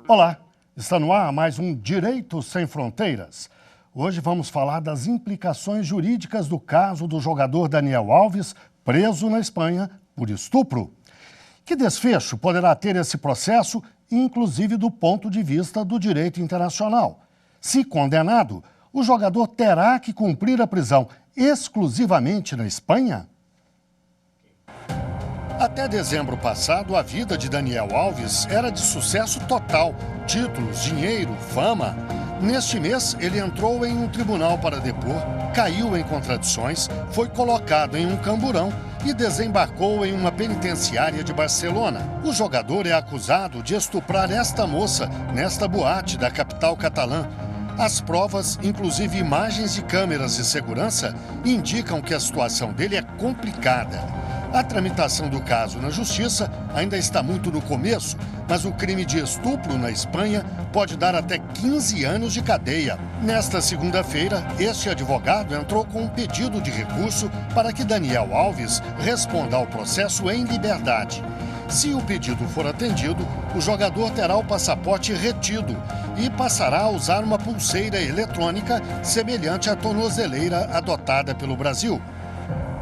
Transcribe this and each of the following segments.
Olá, está no ar mais um Direito Sem Fronteiras. Hoje vamos falar das implicações jurídicas do caso do jogador Daniel Alves, preso na Espanha por estupro. Que desfecho poderá ter esse processo, inclusive do ponto de vista do direito internacional? Se condenado, o jogador terá que cumprir a prisão exclusivamente na Espanha? Até dezembro passado, a vida de Daniel Alves era de sucesso total. Títulos, dinheiro, fama. Neste mês, ele entrou em um tribunal para depor, caiu em contradições, foi colocado em um camburão e desembarcou em uma penitenciária de Barcelona. O jogador é acusado de estuprar esta moça nesta boate da capital catalã. As provas, inclusive imagens de câmeras de segurança, indicam que a situação dele é complicada. A tramitação do caso na Justiça ainda está muito no começo, mas o crime de estupro na Espanha pode dar até 15 anos de cadeia. Nesta segunda-feira, este advogado entrou com um pedido de recurso para que Daniel Alves responda ao processo em liberdade. Se o pedido for atendido, o jogador terá o passaporte retido e passará a usar uma pulseira eletrônica semelhante à tornozeleira adotada pelo Brasil.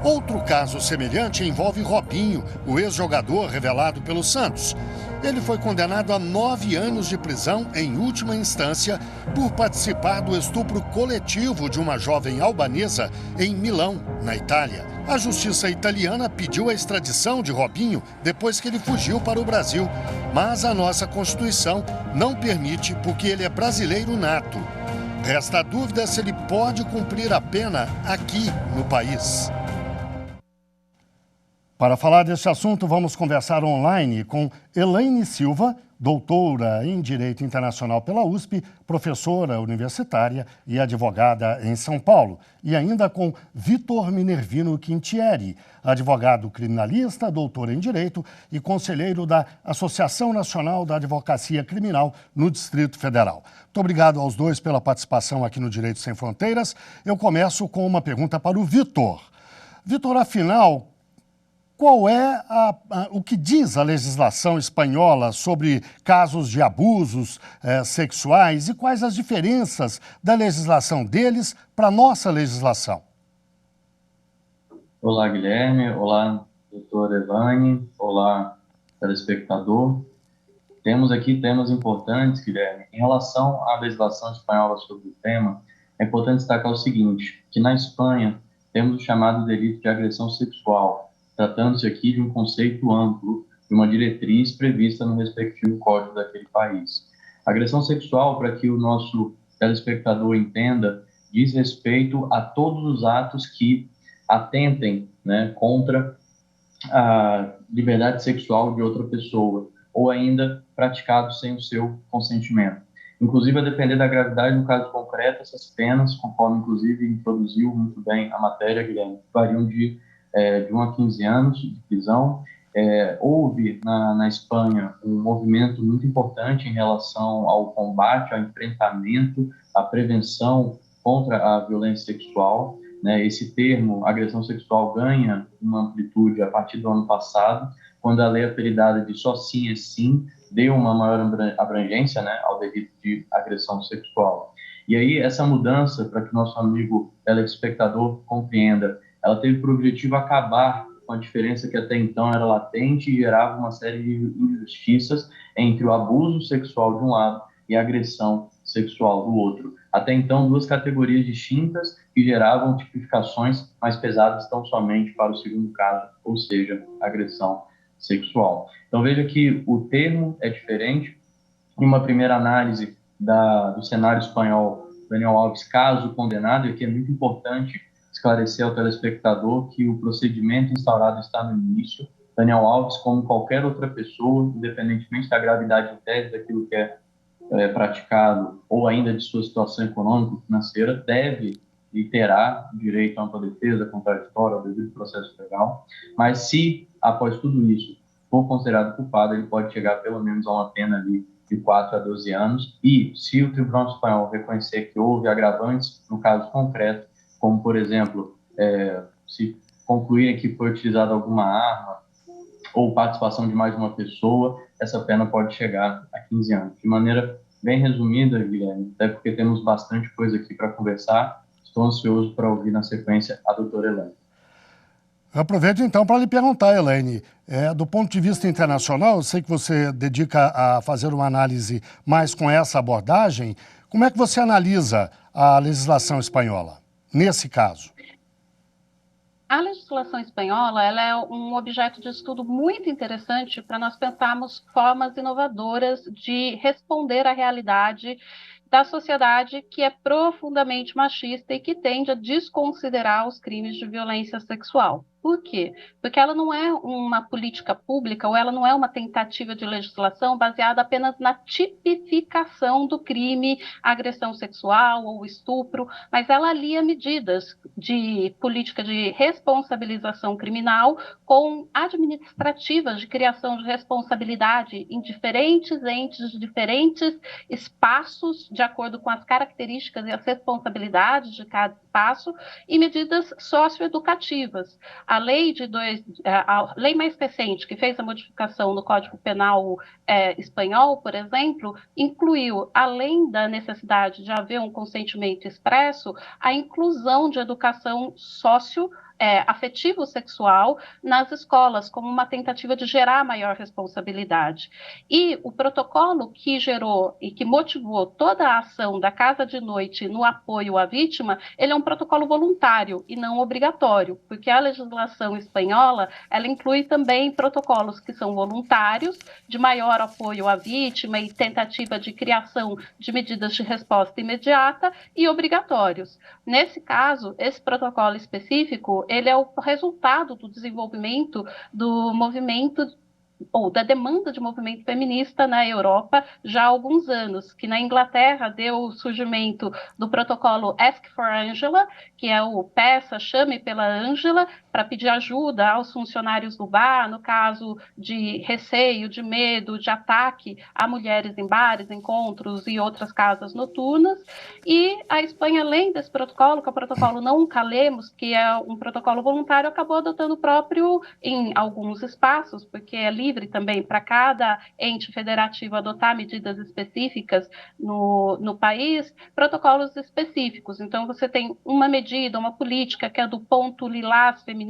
Outro caso semelhante envolve Robinho, o ex-jogador revelado pelo Santos. Ele foi condenado a 9 anos de prisão em última instância por participar do estupro coletivo de uma jovem albanesa em Milão, na Itália. A justiça italiana pediu a extradição de Robinho depois que ele fugiu para o Brasil, mas a nossa Constituição não permite porque ele é brasileiro nato. Resta a dúvida se ele pode cumprir a pena aqui no país. Para falar deste assunto, vamos conversar online com Elaine Silva, doutora em Direito Internacional pela USP, professora universitária e advogada em São Paulo. E ainda com Vitor Minervino Quintieri, advogado criminalista, doutor em Direito e conselheiro da Associação Nacional da Advocacia Criminal no Distrito Federal. Muito obrigado aos dois pela participação aqui no Direito Sem Fronteiras. Eu começo com uma pergunta para o Vitor. Vitor, afinal, qual é o que diz a legislação espanhola sobre casos de abusos sexuais e quais as diferenças da legislação deles para a nossa legislação? Olá, Guilherme. Olá, doutora Elaine. Olá, telespectador. Temos aqui temas importantes, Guilherme. Em relação à legislação espanhola sobre o tema, é importante destacar o seguinte, que na Espanha temos o chamado delito de agressão sexual, tratando-se aqui de um conceito amplo, de uma diretriz prevista no respectivo código daquele país. A agressão sexual, para que o nosso telespectador entenda, diz respeito a todos os atos que atentem, contra a liberdade sexual de outra pessoa, ou ainda praticados sem o seu consentimento. Inclusive, a depender da gravidade do caso concreto, essas penas, conforme inclusive introduziu muito bem a matéria, Guilherme, variam de 1 a 15 anos de prisão. Houve na Espanha um movimento muito importante em relação ao combate, ao enfrentamento, à prevenção contra a violência sexual. Esse termo, agressão sexual, ganha uma amplitude a partir do ano passado, quando a lei apelidada de Só Sim é Sim deu uma maior abrangência ao delito de agressão sexual. E aí, essa mudança, para que nosso amigo telespectador compreenda, ela teve por objetivo acabar com a diferença que até então era latente e gerava uma série de injustiças entre o abuso sexual de um lado e a agressão sexual do outro. Até então, duas categorias distintas que geravam tipificações mais pesadas tão somente para o segundo caso, ou seja, agressão sexual. Então, veja que o termo é diferente. Em uma primeira análise do cenário espanhol, Daniel Alves, caso condenado, e aqui é muito importante esclarecer ao telespectador que o procedimento instaurado está no início. Daniel Alves, como qualquer outra pessoa, independentemente da gravidade em tese daquilo que é praticado ou ainda de sua situação econômica ou financeira, deve e terá direito a ampla defesa, contraditória, ao devido processo legal. Mas se, após tudo isso, for considerado culpado, ele pode chegar pelo menos a uma pena ali de 4 a 12 anos. E se o Tribunal Espanhol reconhecer que houve agravantes no caso concreto, como, por exemplo, se concluírem que foi utilizada alguma arma ou participação de mais de uma pessoa, essa pena pode chegar a 15 anos. De maneira bem resumida, Guilherme, até porque temos bastante coisa aqui para conversar, estou ansioso para ouvir na sequência a doutora Elaine. Eu aproveito então para lhe perguntar, Elaine, do ponto de vista internacional, eu sei que você dedica a fazer uma análise mais com essa abordagem, como é que você analisa a legislação espanhola, nesse caso? A legislação espanhola ela é um objeto de estudo muito interessante para nós pensarmos formas inovadoras de responder à realidade da sociedade que é profundamente machista e que tende a desconsiderar os crimes de violência sexual. Por quê? Porque ela não é uma política pública ou ela não é uma tentativa de legislação baseada apenas na tipificação do crime, agressão sexual ou estupro, mas ela alia medidas de política de responsabilização criminal com administrativas de criação de responsabilidade em diferentes entes, diferentes espaços, de acordo com as características e as responsabilidades de cada espaço, e medidas socioeducativas. A lei mais recente, que fez a modificação no Código Penal espanhol, por exemplo, incluiu, além da necessidade de haver um consentimento expresso, a inclusão de educação afetivo-sexual nas escolas, como uma tentativa de gerar maior responsabilidade. E o protocolo que gerou e que motivou toda a ação da Casa de Noite no apoio à vítima, ele é um protocolo voluntário e não obrigatório, porque a legislação espanhola, ela inclui também protocolos que são voluntários, de maior apoio à vítima e tentativa de criação de medidas de resposta imediata, e obrigatórios. Nesse caso, esse protocolo específico, ele é o resultado do desenvolvimento do movimento ou da demanda de movimento feminista na Europa já há alguns anos, que na Inglaterra deu o surgimento do protocolo Ask for Angela, que é o peça, chame pela Ângela, para pedir ajuda aos funcionários do bar, no caso de receio, de medo, de ataque a mulheres em bares, encontros e outras casas noturnas. E a Espanha, além desse protocolo, que é o protocolo Não Calemos, que é um protocolo voluntário, acabou adotando o próprio em alguns espaços, porque é livre também para cada ente federativo adotar medidas específicas no país, protocolos específicos. Então, você tem uma medida, uma política que é do ponto lilás feminista,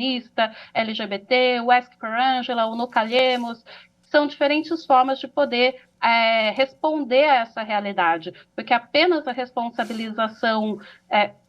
LGBT, o Ask for Angela, o No Calhemos. São diferentes formas de poder responder a essa realidade, porque apenas a responsabilização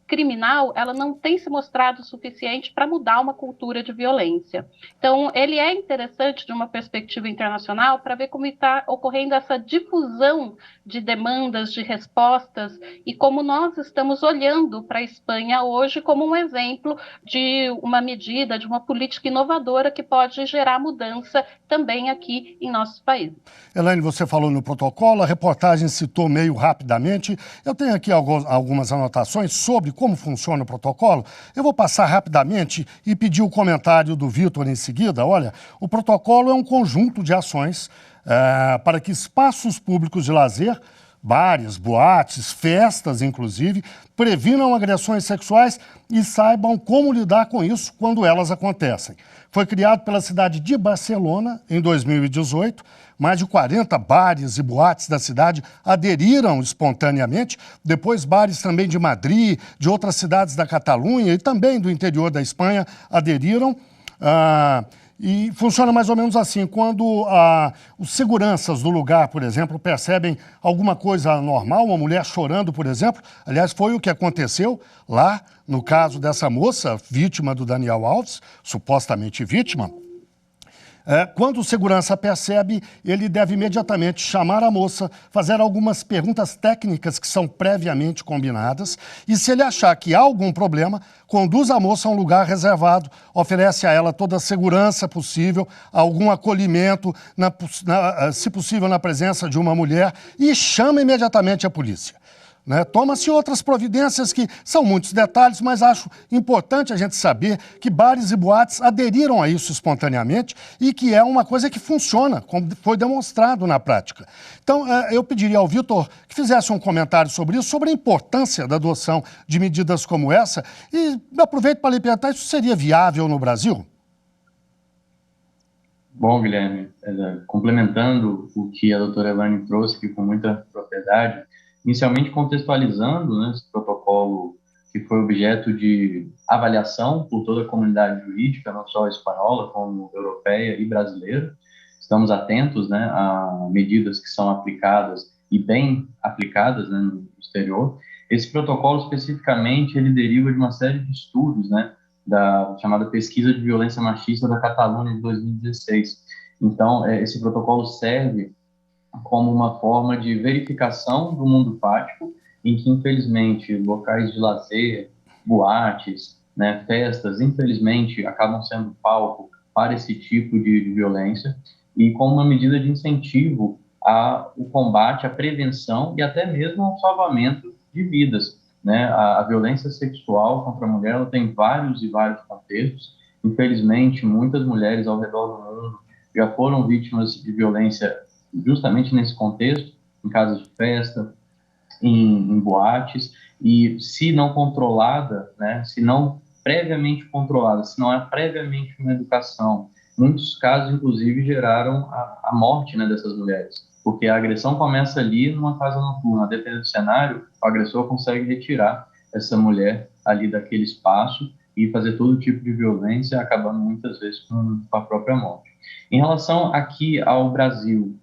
criminal, ela não tem se mostrado suficiente para mudar uma cultura de violência. Então, ele é interessante de uma perspectiva internacional para ver como está ocorrendo essa difusão de demandas, de respostas, e como nós estamos olhando para a Espanha hoje como um exemplo de uma medida, de uma política inovadora que pode gerar mudança também aqui em nossos países. Elaine, você falou no protocolo, a reportagem citou meio rapidamente. Eu tenho aqui algumas anotações sobre como funciona o protocolo. Eu vou passar rapidamente e pedir o comentário do Vitor em seguida. Olha, o protocolo é um conjunto de ações para que espaços públicos de lazer, bares, boates, festas, inclusive, previnam agressões sexuais e saibam como lidar com isso quando elas acontecem. Foi criado pela cidade de Barcelona em 2018. Mais de 40 bares e boates da cidade aderiram espontaneamente. Depois, bares também de Madrid, de outras cidades da Catalunha e também do interior da Espanha aderiram. E funciona mais ou menos assim, quando os seguranças do lugar, por exemplo, percebem alguma coisa anormal, uma mulher chorando, por exemplo, aliás, foi o que aconteceu lá no caso dessa moça, vítima do Daniel Alves, supostamente vítima. Quando o segurança percebe, ele deve imediatamente chamar a moça, fazer algumas perguntas técnicas que são previamente combinadas e, se ele achar que há algum problema, conduz a moça a um lugar reservado, oferece a ela toda a segurança possível, algum acolhimento, se possível na presença de uma mulher, e chama imediatamente a polícia. Toma-se outras providências que são muitos detalhes, mas acho importante a gente saber que bares e boates aderiram a isso espontaneamente e que é uma coisa que funciona, como foi demonstrado na prática. Então, eu pediria ao Vitor que fizesse um comentário sobre isso, sobre a importância da adoção de medidas como essa, e aproveito para lhe perguntar, isso seria viável no Brasil? Bom, Guilherme, complementando o que a doutora Elaine trouxe aqui com muita propriedade, inicialmente contextualizando, né, esse protocolo que foi objeto de avaliação por toda a comunidade jurídica, não só espanhola, como europeia e brasileira. Estamos atentos, né, a medidas que são aplicadas e bem aplicadas, né, no exterior. Esse protocolo, especificamente, ele deriva de uma série de estudos, né, da chamada Pesquisa de Violência Machista da Catalunha de 2016. Então, esse protocolo serve como uma forma de verificação do mundo fático, em que, infelizmente, locais de lazer, boates, né, festas, infelizmente, acabam sendo palco para esse tipo de violência, e como uma medida de incentivo ao combate, à prevenção e até mesmo ao salvamento de vidas. Né? A violência sexual contra a mulher ela tem vários e vários contextos. Infelizmente, muitas mulheres ao redor do mundo já foram vítimas de violência justamente nesse contexto, em casas de festa, em boates, e se não controlada, né, se não previamente controlada, se não é previamente uma educação, muitos casos, inclusive, geraram a morte, né, dessas mulheres, porque a agressão começa ali numa casa noturna, dependendo do cenário, o agressor consegue retirar essa mulher ali daquele espaço e fazer todo tipo de violência, acabando muitas vezes com a própria morte. Em relação aqui ao Brasil,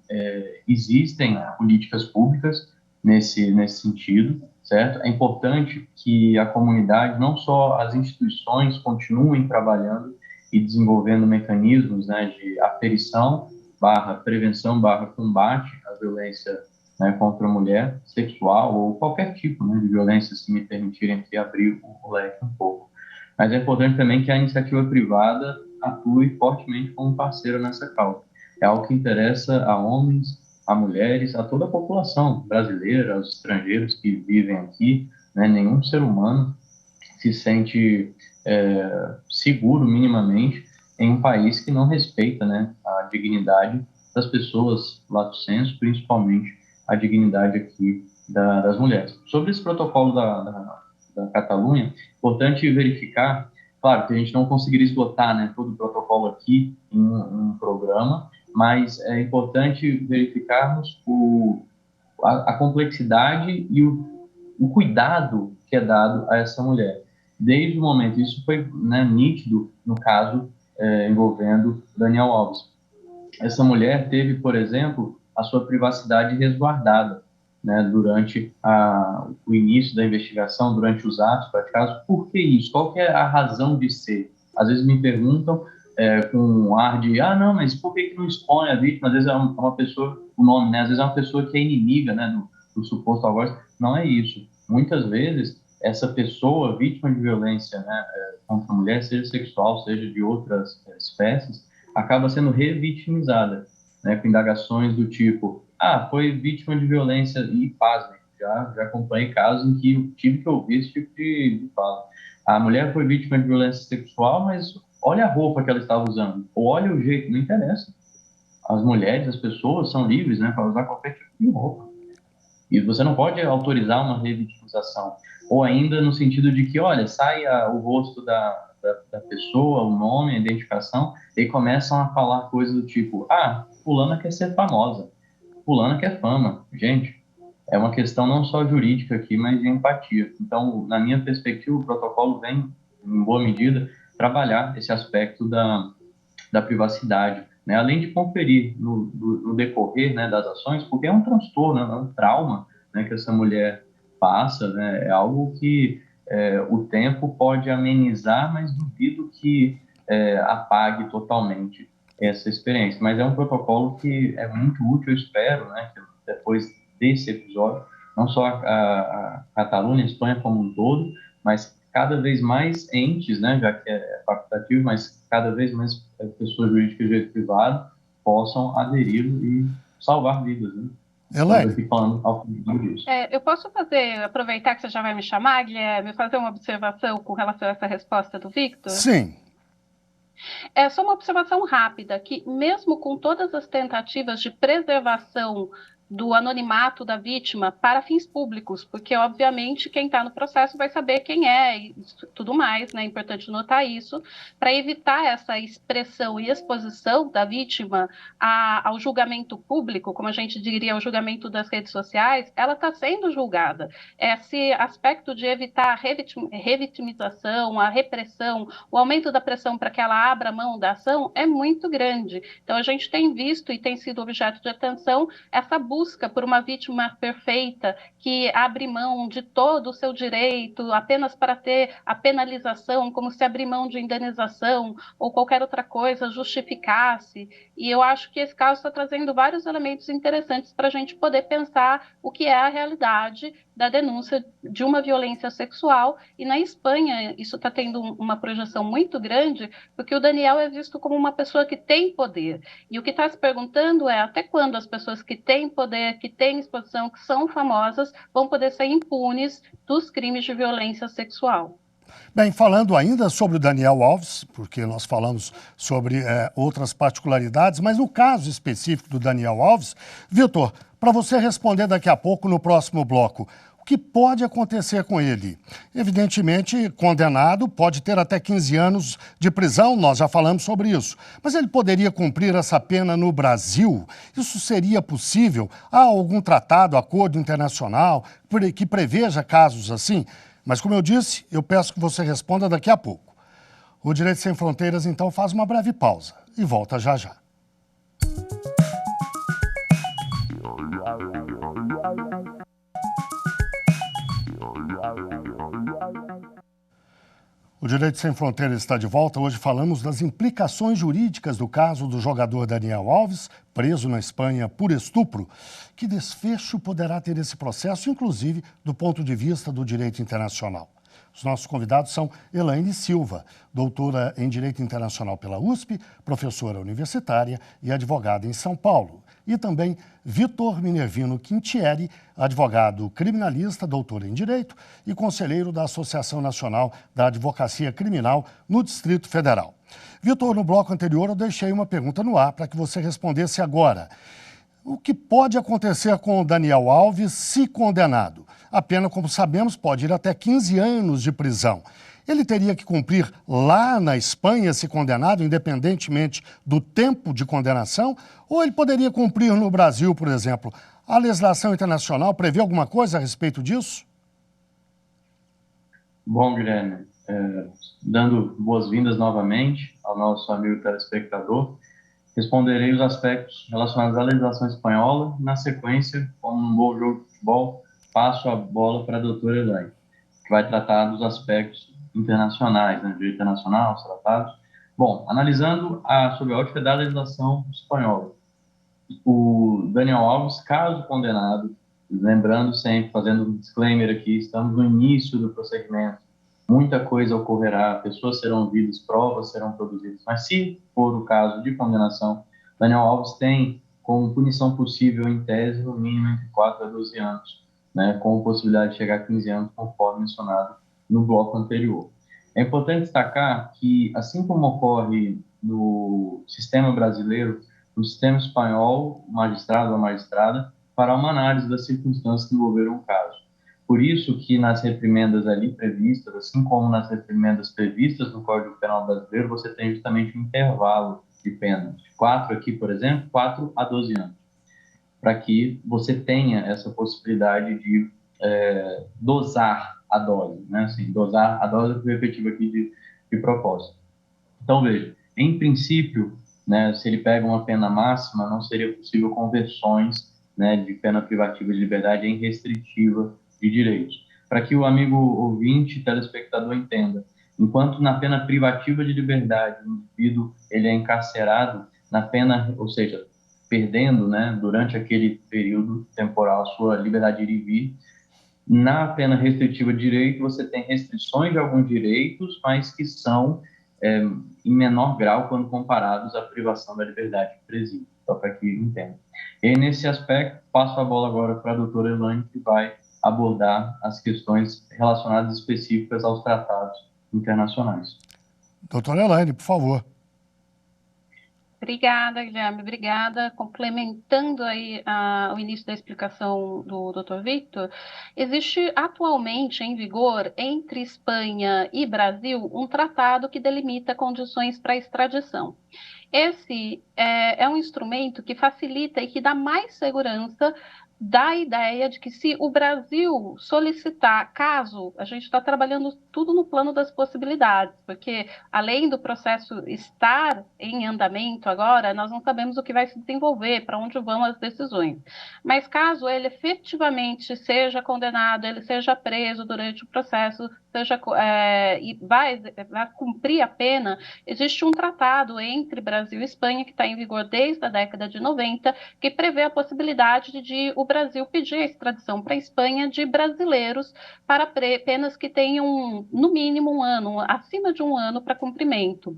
existem políticas públicas nesse sentido, certo? É importante que a comunidade, não só as instituições, continuem trabalhando e desenvolvendo mecanismos, né, de aferição barra prevenção barra combate à violência, né, contra a mulher, sexual ou qualquer tipo, né, de violência, se me permitirem aqui abrir o leque um pouco. Mas é importante também que a iniciativa privada atue fortemente como parceira nessa causa. É algo que interessa a homens, a mulheres, a toda a população brasileira, aos estrangeiros que vivem aqui, né? Nenhum ser humano se sente seguro minimamente em um país que não respeita, né, a dignidade das pessoas, lato sensu, principalmente a dignidade aqui das mulheres. Sobre esse protocolo da Catalunha, importante verificar, claro que a gente não conseguiria esgotar, né, todo o protocolo aqui em um programa, mas é importante verificarmos a complexidade e o cuidado que é dado a essa mulher. Desde o momento, isso foi, né, nítido no caso envolvendo Daniel Alves. Essa mulher teve, por exemplo, a sua privacidade resguardada, né, durante o início da investigação, durante os atos praticados. Por que isso? Qual que é a razão de ser? Às vezes me perguntam com um ar de, não, mas por que não expõe a vítima? Às vezes é uma pessoa, o nome, né? Às vezes é uma pessoa que é inimiga, né, do suposto algoz. Não é isso. Muitas vezes, essa pessoa, vítima de violência, né, contra a mulher, seja sexual, seja de outras espécies, acaba sendo revitimizada, né, com indagações do tipo, foi vítima de violência, e pasmem, já acompanhei casos em que eu tive que ouvir esse tipo de fala. A mulher foi vítima de violência sexual, mas olha a roupa que ela estava usando, ou olha o jeito, não interessa. As mulheres, as pessoas são livres, né, para usar qualquer tipo de roupa. E você não pode autorizar uma revitimização. Ou ainda no sentido de que, olha, sai o rosto da pessoa, o nome, a identificação, e começam a falar coisas do tipo, fulana quer ser famosa, fulana quer fama. Gente, é uma questão não só jurídica aqui, mas de empatia. Então, na minha perspectiva, o protocolo vem, em boa medida, trabalhar esse aspecto da privacidade, né? Além de conferir no decorrer, né, das ações, porque é um transtorno, é um trauma, né, que essa mulher passa, né? É algo que o tempo pode amenizar, mas duvido que apague totalmente essa experiência. Mas é um protocolo que é muito útil, eu espero, né, que depois desse episódio, não só a Catalunha, a Espanha como um todo, mas cada vez mais entes, né, já que é facultativo, mas cada vez mais pessoas jurídicas de direito privado possam aderir e salvar vidas, né? Estamos Elaine, aqui falando ao final disso. Eu posso aproveitar que você já vai me chamar, Guilherme, fazer uma observação com relação a essa resposta do Victor? sim. É só uma observação rápida, que mesmo com todas as tentativas de preservação do anonimato da vítima para fins públicos, porque, obviamente, quem está no processo vai saber quem é e tudo mais, né? É importante notar isso, para evitar essa expressão e exposição da vítima ao julgamento público, como a gente diria, ao julgamento das redes sociais, ela está sendo julgada. Esse aspecto de evitar a revitimização, a repressão, o aumento da pressão para que ela abra mão da ação é muito grande. Então, a gente tem visto e tem sido objeto de atenção essa busca por uma vítima perfeita que abre mão de todo o seu direito apenas para ter a penalização, como se abrir mão de indenização ou qualquer outra coisa justificasse. E eu acho que esse caso está trazendo vários elementos interessantes para a gente poder pensar o que é a realidade da denúncia de uma violência sexual. E na Espanha isso está tendo uma projeção muito grande, porque o Daniel é visto como uma pessoa que tem poder. E o que está se perguntando é até quando as pessoas que têm poder, que têm exposição, que são famosas, vão poder ser impunes dos crimes de violência sexual. Bem, falando ainda sobre o Daniel Alves, porque nós falamos sobre outras particularidades, mas no caso específico do Daniel Alves, Vitor, para você responder daqui a pouco no próximo bloco, o que pode acontecer com ele? Evidentemente, condenado, pode ter até 15 anos de prisão, nós já falamos sobre isso. Mas ele poderia cumprir essa pena no Brasil? Isso seria possível? Há algum tratado, acordo internacional que preveja casos assim? Mas, como eu disse, eu peço que você responda daqui a pouco. O Direito Sem Fronteiras, então, faz uma breve pausa e volta já já. O Direito Sem Fronteiras está de volta. Hoje falamos das implicações jurídicas do caso do jogador Daniel Alves, preso na Espanha por estupro. Que desfecho poderá ter esse processo, inclusive do ponto de vista do direito internacional? Os nossos convidados são Elaine Silva, doutora em Direito Internacional pela USP, professora universitária e advogada em São Paulo. E também Vitor Minervino Quintieri, advogado criminalista, doutor em Direito e conselheiro da Associação Nacional da Advocacia Criminal no Distrito Federal. Vitor, no bloco anterior eu deixei uma pergunta no ar para que você respondesse agora. O que pode acontecer com o Daniel Alves se condenado? A pena, como sabemos, pode ir até 15 anos de prisão. Ele teria que cumprir lá na Espanha, se condenado, independentemente do tempo de condenação? Ou ele poderia cumprir no Brasil, por exemplo? A legislação internacional prevê alguma coisa a respeito disso? Bom, Guilherme, dando boas-vindas novamente ao nosso amigo telespectador, responderei os aspectos relacionados à legislação espanhola. Na sequência, como um bom jogo de futebol, passo a bola para a doutora Elaine, que vai tratar dos aspectos internacionais, né, direito internacional, os tratados. Bom, analisando sob a ótica da legislação espanhola, o Daniel Alves, caso condenado, lembrando sempre, fazendo um disclaimer aqui, estamos no início do procedimento, muita coisa ocorrerá, pessoas serão ouvidas, provas serão produzidas, mas se for o caso de condenação, Daniel Alves tem como punição possível, em tese, no mínimo entre 4 a 12 anos, né, com possibilidade de chegar a 15 anos, conforme mencionado no bloco anterior. É importante destacar que, assim como ocorre no sistema brasileiro, no sistema espanhol, o magistrado ou a magistrada fará uma análise das circunstâncias que envolveram o caso. Por isso que nas reprimendas ali previstas, assim como nas reprimendas previstas no Código Penal brasileiro, você tem justamente um intervalo de pena. 4 aqui, por exemplo, 4 a 12 anos. Para que você tenha essa possibilidade de dosar a dose, né? Assim, dosar a dose efetiva aqui de propósito. Então, veja, em princípio, né, se ele pega uma pena máxima, não seria possível conversões, né, de pena privativa de liberdade em restritiva de direitos. Para que o amigo ouvinte, telespectador entenda, enquanto na pena privativa de liberdade o indivíduo ele é encarcerado, na pena, ou seja, perdendo, né, durante aquele período temporal a sua liberdade de ir e vir, na pena restritiva de direito você tem restrições de alguns direitos, mas que são em menor grau quando comparados à privação da liberdade de presídio, só para que entenda. E nesse aspecto, passo a bola agora para a doutora Elaine, que vai abordar as questões relacionadas específicas aos tratados internacionais. Doutora Elaine, por favor. Obrigada, Guilherme, obrigada. Complementando aí o início da explicação do Dr. Victor, existe atualmente em vigor entre Espanha e Brasil um tratado que delimita condições para extradição. Esse é um instrumento que facilita e que dá mais segurança da ideia de que se o Brasil solicitar, caso a gente está trabalhando tudo no plano das possibilidades, porque além do processo estar em andamento agora, nós não sabemos o que vai se desenvolver, para onde vão as decisões. Mas caso ele efetivamente seja condenado, ele seja preso durante o processo, e vai cumprir a pena, existe um tratado entre Brasil e Espanha que está em vigor desde a década de 90, que prevê a possibilidade de o Brasil pedir a extradição para a Espanha de brasileiros para penas que tenham, no mínimo, um ano, acima de um ano para cumprimento.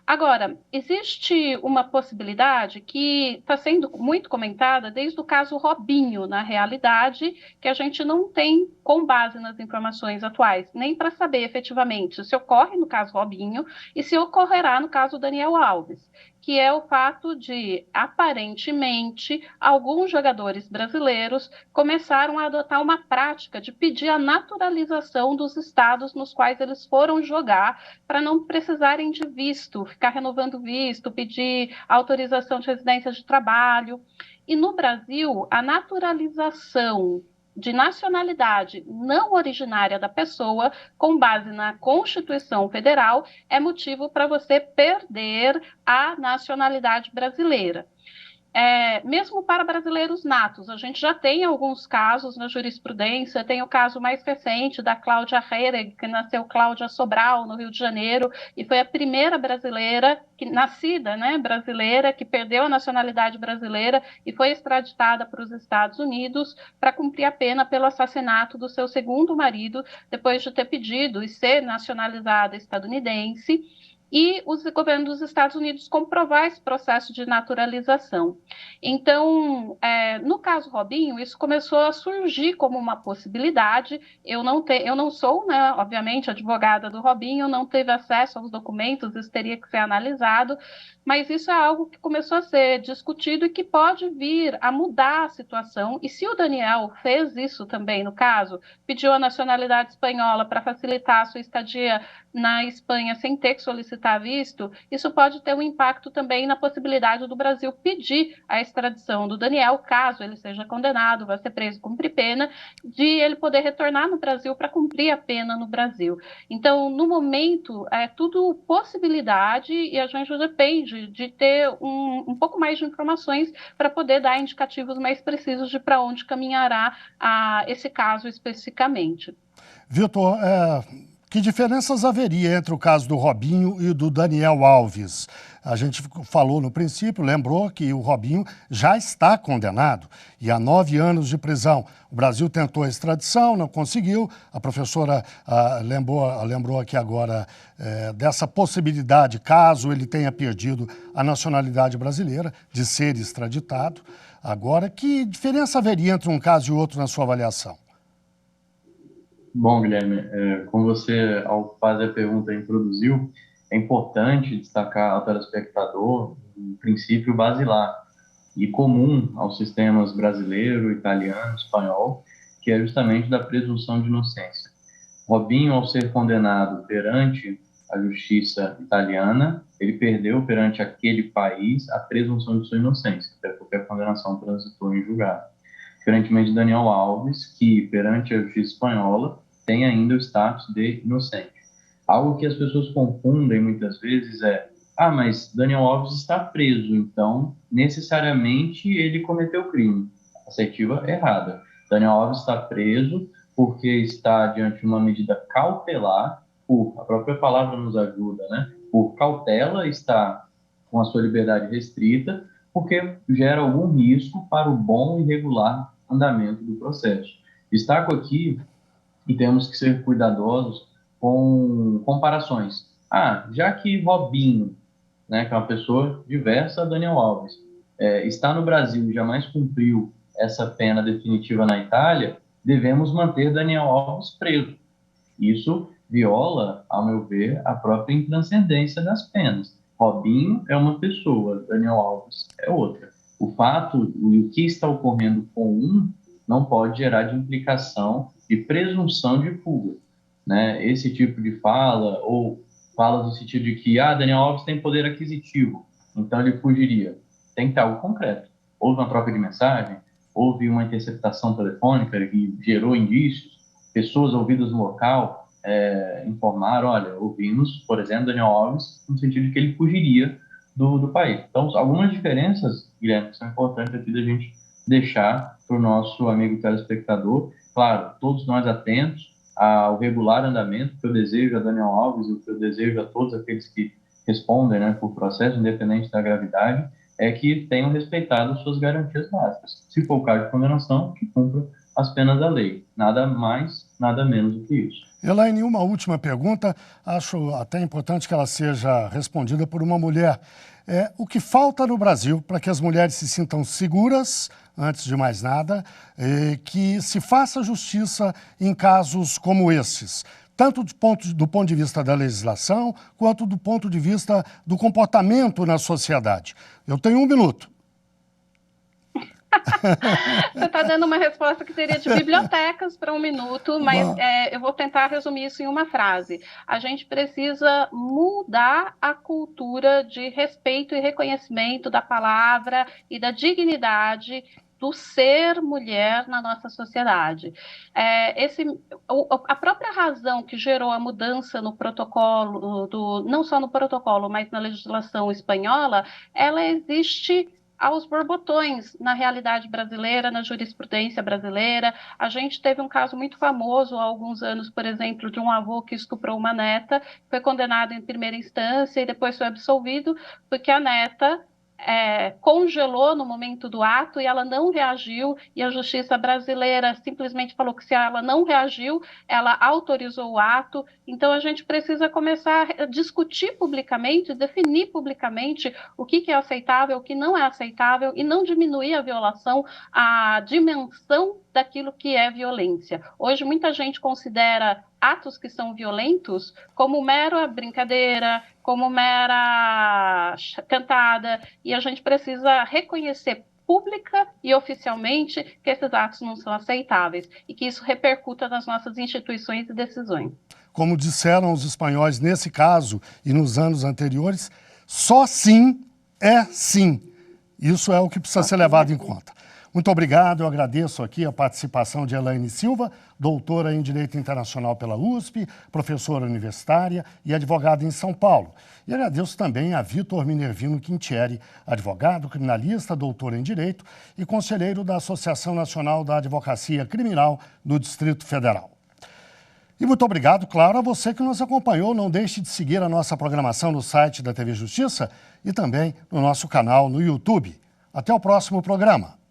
Agora, existe uma possibilidade que está sendo muito comentada desde o caso Robinho, na realidade, que a gente não tem, com base nas informações atuais, nem para saber efetivamente se ocorre no caso Robinho e se ocorrerá no caso Daniel Alves, que é o fato de, aparentemente, alguns jogadores brasileiros começaram a adotar uma prática de pedir a naturalização dos estados nos quais eles foram jogar, para não precisarem de visto, ficar renovando visto, pedir autorização de residência de trabalho. E no Brasil, a naturalização de nacionalidade não originária da pessoa, com base na Constituição Federal, é motivo para você perder a nacionalidade brasileira. Mesmo para brasileiros natos, a gente já tem alguns casos na jurisprudência, tem o caso mais recente da Cláudia Heireg, que nasceu Cláudia Sobral, no Rio de Janeiro, e foi a primeira brasileira, nascida, né, brasileira, que perdeu a nacionalidade brasileira e foi extraditada para os Estados Unidos para cumprir a pena pelo assassinato do seu segundo marido, depois de ter pedido e ser nacionalizada estadunidense, e o governo dos Estados Unidos comprovar esse processo de naturalização. Então, no caso Robinho, isso começou a surgir como uma possibilidade. Eu não sou, né, obviamente, advogada do Robinho, não teve acesso aos documentos, isso teria que ser analisado, mas isso é algo que começou a ser discutido e que pode vir a mudar a situação. E se o Daniel fez isso também, no caso, pediu a nacionalidade espanhola para facilitar a sua estadia na Espanha sem ter que solicitar visto, isso pode ter um impacto também na possibilidade do Brasil pedir a extradição do Daniel, caso ele seja condenado, vai ser preso, cumprir pena, de ele poder retornar no Brasil para cumprir a pena no Brasil. Então, no momento, é tudo possibilidade e a gente depende de ter um pouco mais de informações para poder dar indicativos mais precisos de para onde caminhará esse caso especificamente. Vitor, que diferenças haveria entre o caso do Robinho e do Daniel Alves? A gente falou no princípio, lembrou que o Robinho já está condenado e há 9 anos de prisão. O Brasil tentou a extradição, não conseguiu. A professora lembrou aqui agora dessa possibilidade, caso ele tenha perdido a nacionalidade brasileira, de ser extraditado. Agora, que diferença haveria entre um caso e outro na sua avaliação? Bom, Guilherme, como você, ao fazer a pergunta, introduziu, é importante destacar ao telespectador um princípio basilar e comum aos sistemas brasileiro, italiano, espanhol, que é justamente da presunção de inocência. Robinho, ao ser condenado perante a justiça italiana, ele perdeu perante aquele país a presunção de sua inocência, até porque a condenação transitou em julgado. Diferentemente de Daniel Alves, que perante a justiça espanhola tem ainda o status de inocente. Algo que as pessoas confundem muitas vezes mas Daniel Alves está preso, então necessariamente ele cometeu crime. Assertiva errada. Daniel Alves está preso porque está diante de uma medida cautelar, a própria palavra nos ajuda, né? Por cautela, está com a sua liberdade restrita, porque gera algum risco para o bom e regular andamento do processo. Destaco aqui, e temos que ser cuidadosos com comparações. Já que Robinho, né, que é uma pessoa diversa a Daniel Alves, está no Brasil e jamais cumpriu essa pena definitiva na Itália, devemos manter Daniel Alves preso. Isso viola, ao meu ver, a própria intranscendência das penas. Robinho é uma pessoa, Daniel Alves é outra. O fato e o que está ocorrendo com um não pode gerar de implicação de presunção de fuga, né? Esse tipo de fala, ou fala no sentido de que Daniel Alves tem poder aquisitivo, então ele fugiria. Tem que ter algo concreto. Houve uma troca de mensagem, houve uma interceptação telefônica que gerou indícios, pessoas ouvidas no local informaram, olha, ouvimos, por exemplo, Daniel Alves, no sentido de que ele fugiria do país. Então, algumas diferenças, Guilherme, são importantes aqui da gente deixar para o nosso amigo telespectador. Claro, todos nós atentos ao regular andamento que eu desejo a Daniel Alves e o que eu desejo a todos aqueles que respondem, né, por processo, independente da gravidade, é que tenham respeitado suas garantias básicas. Se for o caso de condenação, que cumpra as penas da lei. Nada mais, nada menos do que isso. Elaine, uma última pergunta, acho até importante que ela seja respondida por uma mulher. O que falta no Brasil para que as mulheres se sintam seguras, antes de mais nada, que se faça justiça em casos como esses? Tanto do ponto de vista da legislação, quanto do ponto de vista do comportamento na sociedade. Eu tenho 1 minuto. Você está dando uma resposta que seria de bibliotecas para 1 minuto, mas eu vou tentar resumir isso em uma frase. A gente precisa mudar a cultura de respeito e reconhecimento da palavra e da dignidade do ser mulher na nossa sociedade. A própria razão que gerou a mudança no protocolo, não só no protocolo, mas na legislação espanhola, ela existe aos borbotões na realidade brasileira, na jurisprudência brasileira. A gente teve um caso muito famoso há alguns anos, por exemplo, de um avô que estuprou uma neta, foi condenado em primeira instância e depois foi absolvido, porque a neta congelou no momento do ato e ela não reagiu, e a justiça brasileira simplesmente falou que se ela não reagiu, ela autorizou o ato. Então a gente precisa começar a discutir publicamente, definir publicamente o que é aceitável, o que não é aceitável, e não diminuir a violação, a dimensão daquilo que é violência. Hoje muita gente considera atos que são violentos como mera brincadeira, como mera cantada, e a gente precisa reconhecer pública e oficialmente que esses atos não são aceitáveis e que isso repercuta nas nossas instituições e decisões. Como disseram os espanhóis nesse caso e nos anos anteriores, só sim é sim. Isso é o que precisa ser levado em conta. Muito obrigado, eu agradeço aqui a participação de Elaine Silva, doutora em Direito Internacional pela USP, professora universitária e advogada em São Paulo. E agradeço também a Vitor Minervino Quintieri, advogado, criminalista, doutor em Direito e conselheiro da Associação Nacional da Advocacia Criminal do Distrito Federal. E muito obrigado, claro, a você que nos acompanhou. Não deixe de seguir a nossa programação no site da TV Justiça e também no nosso canal no YouTube. Até o próximo programa.